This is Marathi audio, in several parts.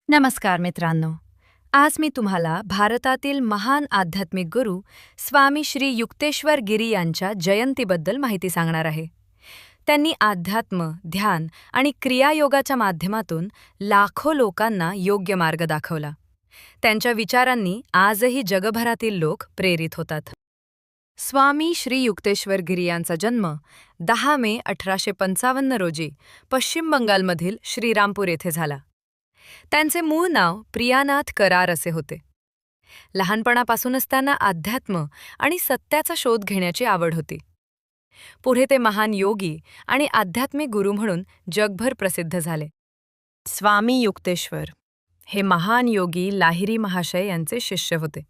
नमस्कार मित्रांनो. आज मी तुम्हाला भारतातील महान आध्यात्मिक गुरु स्वामी श्री युक्तेश्वर गिरी यांच्या जयंतीबद्दल माहिती सांगणार आहे. त्यांनी अध्यात्म, ध्यान आणि क्रियायोगाच्या माध्यमातून लाखो लोकांना योग्य मार्ग दाखवला. त्यांच्या विचारांनी आजही जगभरातील लोक प्रेरित होतात. स्वामी श्री युक्तेश्वर गिरी यांचा जन्म 10 मे 1855 रोजी पश्चिम बंगालमधील श्रीरामपूर येथे झाला. त्यांचे मूळ नाव प्रियानाथ करार असे होते. लहानपणापासूनच त्यांना अध्यात्म आणि सत्याचा शोध घेण्याची आवड होती. पुढे ते महान योगी आणि आध्यात्मिक गुरु म्हणून जगभर प्रसिद्ध झाले. स्वामी युक्तेश्वर हे महान योगी लाहिरी महाशय यांचे शिष्य होते.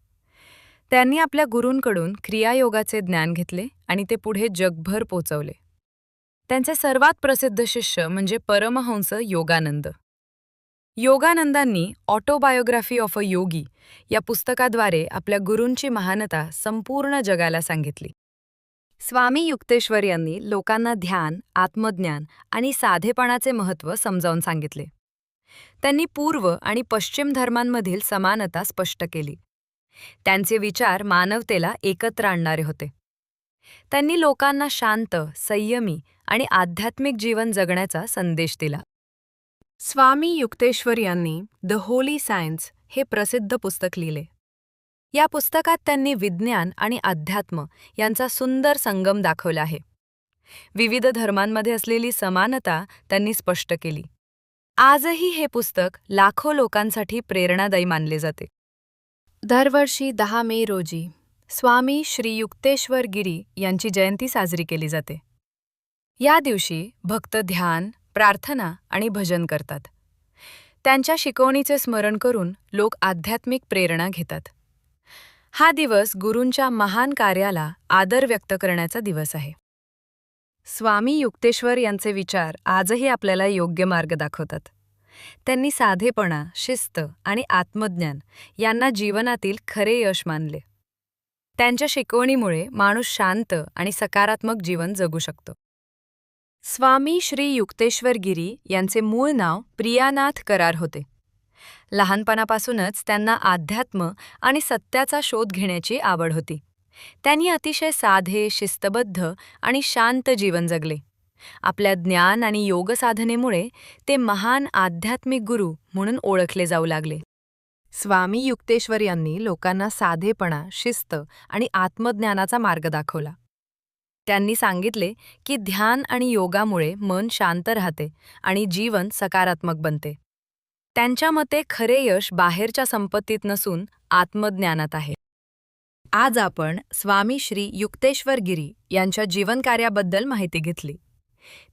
त्यांनी आपल्या गुरूंकडून क्रियायोगाचे ज्ञान घेतले आणि ते पुढे जगभर पोचवले. त्यांचे सर्वात प्रसिद्ध शिष्य म्हणजे परमहंस योगानंद. योगानंदांनी ऑटोबायोग्राफी ऑफ अ योगी या पुस्तकाद्वारे आपल्या गुरूंची महानता संपूर्ण जगाला सांगितली. स्वामी युक्तेश्वर यांनी लोकांना ध्यान, आत्मज्ञान आणि साधेपणाचे महत्त्व समजावून सांगितले. त्यांनी पूर्व आणि पश्चिम धर्मांमधील समानता स्पष्ट केली. त्यांचे विचार मानवतेला एकत्र आणणारे होते. त्यांनी लोकांना शांत, संयमी आणि आध्यात्मिक जीवन जगण्याचा संदेश दिला. स्वामी युक्तेश्वर यांनी द होली सायन्स हे प्रसिद्ध पुस्तक लिहिले. या पुस्तकात त्यांनी विज्ञान आणि अध्यात्म यांचा सुंदर संगम दाखवला आहे. विविध धर्मांमध्ये असलेली समानता त्यांनी स्पष्ट केली. आजही हे पुस्तक लाखो लोकांसाठी प्रेरणादायी मानले जाते. दरवर्षी 10 मे रोजी स्वामी श्री युक्तेश्वर गिरी यांची जयंती साजरी केली जाते. या दिवशी भक्त ध्यान, प्रार्थना आणि भजन करतात. त्यांच्या शिकवणीचे स्मरण करून लोक आध्यात्मिक प्रेरणा घेतात. हा दिवस गुरूंच्या महान कार्याला आदर व्यक्त करण्याचा दिवस आहे. स्वामी युक्तेश्वर यांचे विचार आजही आपल्याला योग्य मार्ग दाखवतात. त्यांनी साधेपणा, शिस्त आणि आत्मज्ञान यांना जीवनातील खरे यश मानले. त्यांच्या शिकवणीमुळे माणूस शांत आणि सकारात्मक जीवन जगू शकतो. स्वामी श्री युक्तेश्वर गिरी यांचे मूळ नाव प्रियानाथ करार होते. लहानपणापासूनच त्यांना अध्यात्म आणि सत्याचा शोध घेण्याची आवड होती. त्यांनी अतिशय साधे, शिस्तबद्ध आणि शांत जीवन जगले. आपल्या ज्ञान आणि योगसाधनेमुळे ते महान आध्यात्मिक गुरु म्हणून ओळखले जाऊ लागले. स्वामी युक्तेश्वर यांनी लोकांना साधेपणा, शिस्त आणि आत्मज्ञानाचा मार्ग दाखवला. त्यांनी सांगितले की ध्यान आणि योगामुळे मन शांत राहते आणि जीवन सकारात्मक बनते. त्यांच्या मते खरे यश बाहेरच्या संपत्तीत नसून आत्मज्ञानात आहे. आज आपण स्वामी श्री युक्तेश्वर गिरी यांच्या जीवनकार्याबद्दल माहिती घेतली.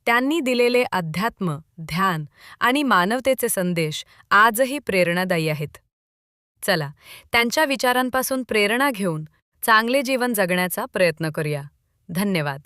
त्यांनी दिलेले अध्यात्म, ध्यान आणि मानवतेचे संदेश आजही प्रेरणादायी आहेत. चला, त्यांच्या विचारांपासून प्रेरणा घेऊन चांगले जीवन जगण्याचा प्रयत्न करूया. धन्यवाद.